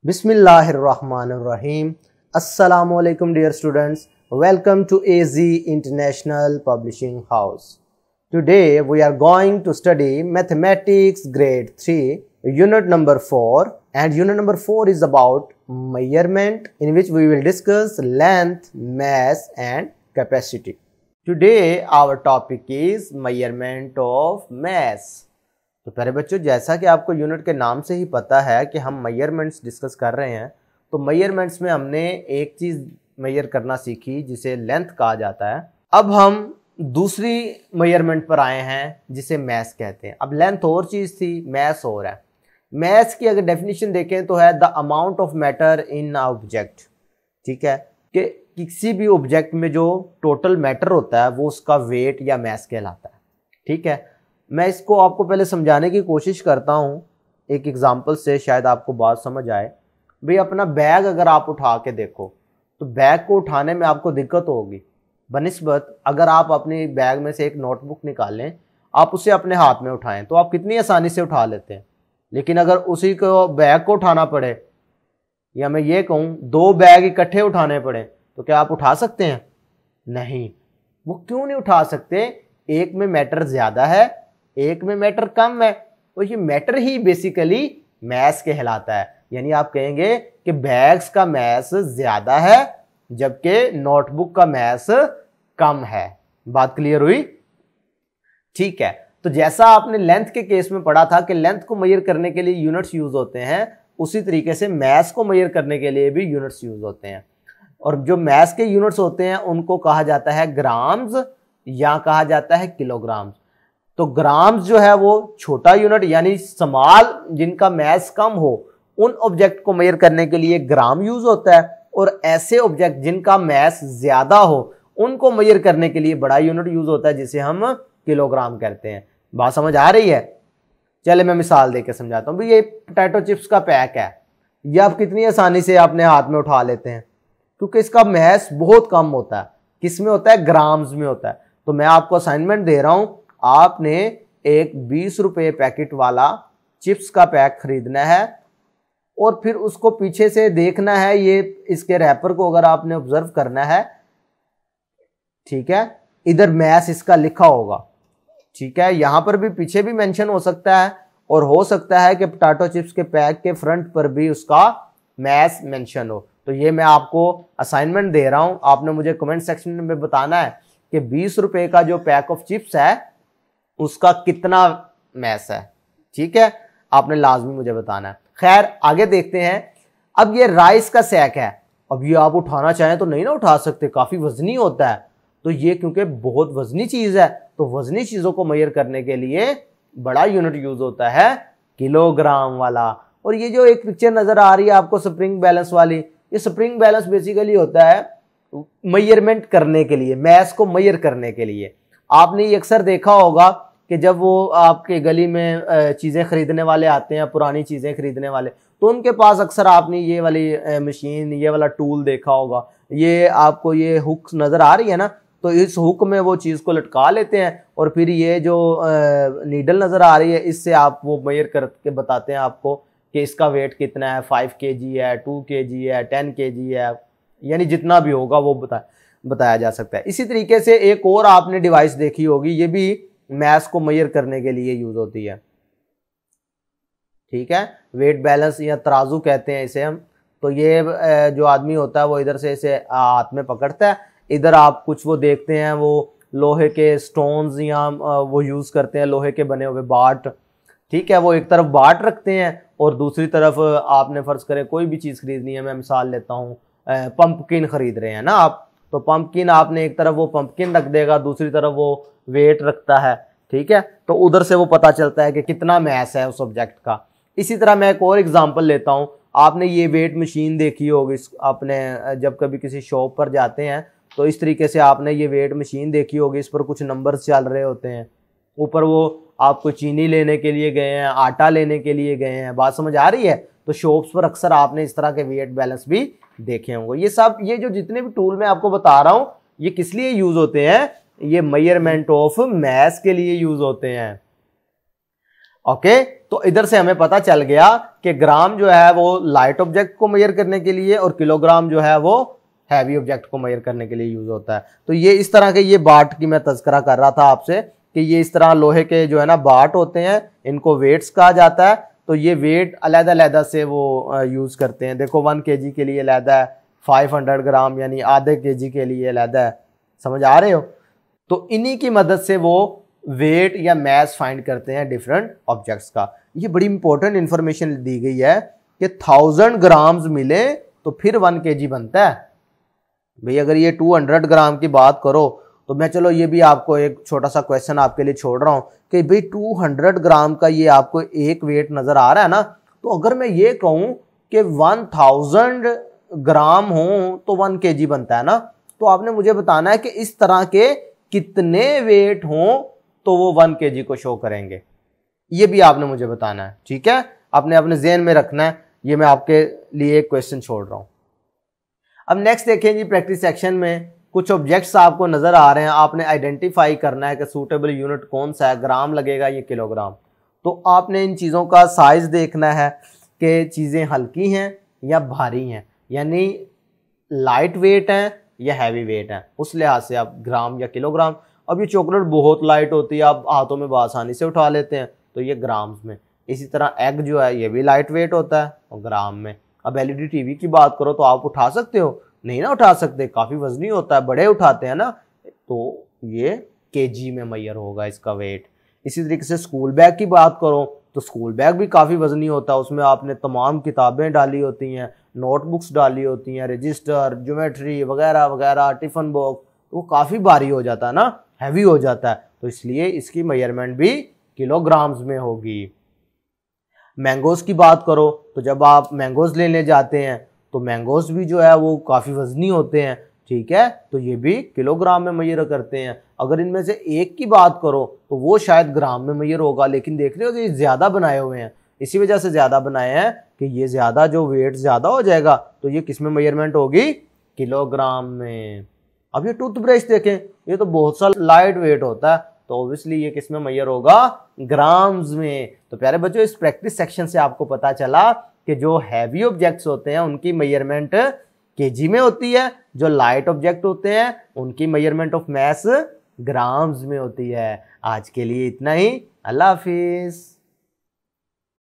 Bismillahirrahmanirrahim. Assalamualaikum dear students. Welcome to AZ International Publishing House. Today we are going to study Mathematics Grade 3 Unit number 4, and Unit number 4 is about measurement, in which we will discuss length, mass and capacity. Today our topic is measurement of mass. तो प्यारे बच्चों, जैसा कि आपको unit के नाम से ही पता है कि हम मेजरमेंट्स डिस्कस कर रहे हैं, तो मेजरमेंट्स में हमने एक चीज़ मेजर करना सीखी जिसे लेंथ कहा जाता है। अब हम दूसरी मेजरमेंट पर आए हैं जिसे मैस कहते हैं। अब लेंथ और चीज़ थी, मैस और है। मैस की अगर डेफिनेशन देखें तो है the amount of matter in a object. ठीक है, कि किसी भी ऑब्जेक्ट में जो टोटल मैटर होता है वो उसका वेट या मैस कहलाता है। ठीक है, मैं इसको आपको पहले समझाने की कोशिश करता हूँ एक एग्जांपल से, शायद आपको बात समझ आए। भाई अपना बैग अगर आप उठा के देखो तो बैग को उठाने में आपको दिक्कत होगी बनिस्बत अगर आप अपने बैग में से एक नोटबुक निकालें, आप उसे अपने हाथ में उठाएं तो आप कितनी आसानी से उठा लेते हैं। लेकिन अगर उसी को बैग को उठाना पड़े, या मैं ये कहूँ दो बैग इकट्ठे उठाने पड़े, तो क्या आप उठा सकते हैं? नहीं। वो क्यों नहीं उठा सकते? एक में मैटर ज़्यादा है, एक में मैटर कम है, तो ये मैटर ही बेसिकली मैस कहलाता है। यानी आप कहेंगे कि बैग्स का मैस ज्यादा है जबकि नोटबुक का मैस कम है। बात क्लियर हुई? ठीक है, तो जैसा आपने लेंथ के केस में पढ़ा था कि लेंथ को मेजर करने के लिए यूनिट्स यूज होते हैं, उसी तरीके से मैस को मेजर करने के लिए भी यूनिट्स यूज होते हैं। और जो मैस के यूनिट्स होते हैं उनको कहा जाता है ग्राम्स या कहा जाता है किलोग्राम्स। तो ग्राम्स जो है वो छोटा यूनिट यानी स्मॉल, जिनका मैस कम हो, उन ऑब्जेक्ट को मेजर करने के लिए ग्राम यूज होता है, और ऐसे ऑब्जेक्ट जिनका मैस ज्यादा हो उनको मेजर करने के लिए बड़ा यूनिट यूज होता है जिसे हम किलोग्राम कहते हैं। बात समझ आ रही है? चले मैं मिसाल देके समझाता हूँ। भाई ये पोटैटो चिप्स का पैक है, ये आप कितनी आसानी से अपने हाथ में उठा लेते हैं क्योंकि इसका मैस बहुत कम होता है। किस में होता है? ग्राम्स में होता है। तो मैं आपको असाइनमेंट दे रहा हूं, आपने एक 20 रुपये पैकेट वाला चिप्स का पैक खरीदना है और फिर उसको पीछे से देखना है, ये इसके रैपर को अगर आपने ऑब्जर्व करना है, ठीक है, इधर मैस इसका लिखा होगा। ठीक है, यहां पर भी पीछे भी मेंशन हो सकता है और हो सकता है कि पोटैटो चिप्स के पैक के फ्रंट पर भी उसका मैस मेंशन हो। तो ये मैं आपको असाइनमेंट दे रहा हूं, आपने मुझे कमेंट सेक्शन में बताना है कि 20 रुपये का जो पैक ऑफ चिप्स है उसका कितना मैस है। ठीक है, आपने लाजमी मुझे बताना है। खैर आगे देखते हैं। अब ये राइस का सैक है, अब ये आप उठाना चाहें तो नहीं ना उठा सकते, काफी वजनी होता है। तो ये क्योंकि बहुत वजनी चीज है, तो वजनी चीजों को मेजर करने के लिए बड़ा यूनिट यूज होता है किलोग्राम वाला। और ये जो एक पिक्चर नजर आ रही है आपको स्प्रिंग बैलेंस वाली, ये स्प्रिंग बैलेंस बेसिकली होता है मेजरमेंट करने के लिए, मैस को मेजर करने के लिए। आपने ये अक्सर देखा होगा कि जब वो आपके गली में चीज़ें खरीदने वाले आते हैं, पुरानी चीज़ें खरीदने वाले, तो उनके पास अक्सर आपने ये वाली मशीन, ये वाला टूल देखा होगा। ये आपको ये हुक नज़र आ रही है ना, तो इस हुक में वो चीज़ को लटका लेते हैं और फिर ये जो नीडल नज़र आ रही है, इससे आप वो मेजर करके बताते हैं आपको कि इसका वेट कितना है, 5 kg है, 2 kg है, 10 kg है, यानी जितना भी होगा वो बताया जा सकता है। इसी तरीके से एक और आपने डिवाइस देखी होगी, ये भी मैस को मेजर करने के लिए यूज होती है। ठीक है, वेट बैलेंस या तराजू कहते हैं इसे हम। तो ये जो आदमी होता है वो इधर से इसे हाथ में पकड़ता है, इधर आप कुछ वो देखते हैं, वो लोहे के स्टोन्स या वो यूज करते हैं, लोहे के बने हुए बाट। ठीक है, वो एक तरफ बाट रखते हैं और दूसरी तरफ आपने फर्ज करें कोई भी चीज खरीदनी है, मैं मिसाल लेता हूँ पंपकिन खरीद रहे हैं ना आप, तो पंपकिन आपने एक तरफ वो पंपकिन रख देगा, दूसरी तरफ वो वेट रखता है। ठीक है, तो उधर से वो पता चलता है कि कितना मैस है उस ऑब्जेक्ट का। इसी तरह मैं एक और एग्जांपल लेता हूं, आपने ये वेट मशीन देखी होगी, आपने जब कभी किसी शॉप पर जाते हैं तो इस तरीके से आपने ये वेट मशीन देखी होगी, इस पर कुछ नंबर्स चल रहे होते हैं, ऊपर वो आपको चीनी लेने के लिए गए हैं, आटा लेने के लिए गए हैं। बात समझ आ रही है? तो शॉप्स पर अक्सर आपने इस तरह के वेट बैलेंस भी देखे होंगे। ये सब, ये जो जितने भी टूल मैं आपको बता रहा हूं, ये किस लिए यूज होते हैं? ये मेजरमेंट ऑफ मैस के लिए यूज होते हैं। ओके, तो इधर से हमें पता चल गया कि ग्राम जो है वो लाइट ऑब्जेक्ट को मेजर करने के लिए और किलोग्राम जो है वो हैवी ऑब्जेक्ट को मेजर करने के लिए यूज होता है। तो ये इस तरह के ये बाट की मैं तज़किरा कर रहा था आपसे कि ये इस तरह लोहे के जो है ना बाट होते हैं, इनको वेट्स कहा जाता है। तो ये वेट अलग-अलग से वो यूज करते हैं। देखो 1 kg के लिए अलग है, 500 ग्राम यानी आधे kg के लिए अलग है। समझ आ रहे हो? तो इन्हीं की मदद से वो वेट या मैस फाइंड करते हैं डिफरेंट ऑब्जेक्ट्स का। ये बड़ी इंपॉर्टेंट इंफॉर्मेशन दी गई है कि 1000 ग्राम्स मिले तो फिर 1 kg बनता है। भाई अगर ये 200 ग्राम की बात करो तो मैं चलो ये भी आपको एक छोटा सा क्वेश्चन आपके लिए छोड़ रहा हूं कि भाई 200 ग्राम का ये आपको एक वेट नजर आ रहा है ना, तो अगर मैं ये कहूं कि 1000 ग्राम हो तो 1 kg बनता है ना, तो आपने मुझे बताना है कि इस तरह के कितने वेट हों तो वो 1 kg को शो करेंगे। ये भी आपने मुझे बताना है, ठीक है? आपने अपने ज़हन में रखना है। ये मैं आपके लिए एक क्वेश्चन छोड़ रहा हूं। अब नेक्स्ट देखें जी, प्रैक्टिस सेक्शन में कुछ ऑब्जेक्ट्स आपको नजर आ रहे हैं, आपने आइडेंटिफाई करना है कि सूटेबल यूनिट कौन सा है, ग्राम लगेगा या किलोग्राम। तो आपने इन चीज़ों का साइज देखना है कि चीज़ें हल्की हैं या भारी हैं, यानी लाइट वेट हैं या हैवी वेट हैं, उस लिहाज से आप ग्राम या किलोग्राम। अब ये चॉकलेट बहुत लाइट होती है, आप हाथों में आसानी से उठा लेते हैं, तो ये ग्राम्स में। इसी तरह एग जो है ये भी लाइट वेट होता है और ग्राम में। अब एलईडी टीवी की बात करो तो आप उठा सकते हो? नहीं ना उठा सकते, काफ़ी वजनी होता है, बड़े उठाते हैं ना, तो ये केजी में मैयर होगा इसका वेट। इसी तरीके से स्कूल बैग की बात करो तो स्कूल बैग भी काफ़ी वजनी होता है, उसमें आपने तमाम किताबें डाली होती हैं, नोटबुक्स डाली होती हैं, रजिस्टर, ज्योमेट्री वगैरह वगैरह, टिफ़िन बॉक्स, तो वो काफ़ी भारी हो जाता है ना, हैवी हो जाता है, तो इसलिए इसकी मेजरमेंट भी किलोग्राम्स में होगी। मैंगोज़ की बात करो तो जब आप मैंगोज़ लेने जाते हैं तो मैंगोज़ भी जो है वो काफ़ी वजनी होते हैं, ठीक है? तो ये भी किलोग्राम में मेजर करते हैं। अगर इनमें से एक की बात करो तो वो शायद ग्राम में मेजर होगा, लेकिन देख रहे हो ये ज़्यादा बनाए हुए हैं, इसी वजह से ज़्यादा बनाए हैं कि ये ज़्यादा जो वेट ज़्यादा हो जाएगा तो ये किस में मेजरमेंट होगी? किलोग्राम में। अब ये टूथब्रश देखें, ये तो बहुत सा लाइट वेट होता है, तो ऑब्वियसली ये किस में मेजर होगा? ग्राम्स में। तो प्यारे बच्चों, इस प्रैक्टिस सेक्शन से आपको पता चला कि जो हैवी ऑब्जेक्ट्स होते हैं उनकी मेजरमेंट केजी में होती है, जो लाइट ऑब्जेक्ट होते हैं उनकी मेजरमेंट ऑफ मैस ग्राम्स में होती है। आज के लिए इतना ही, अल्लाह हाफिज।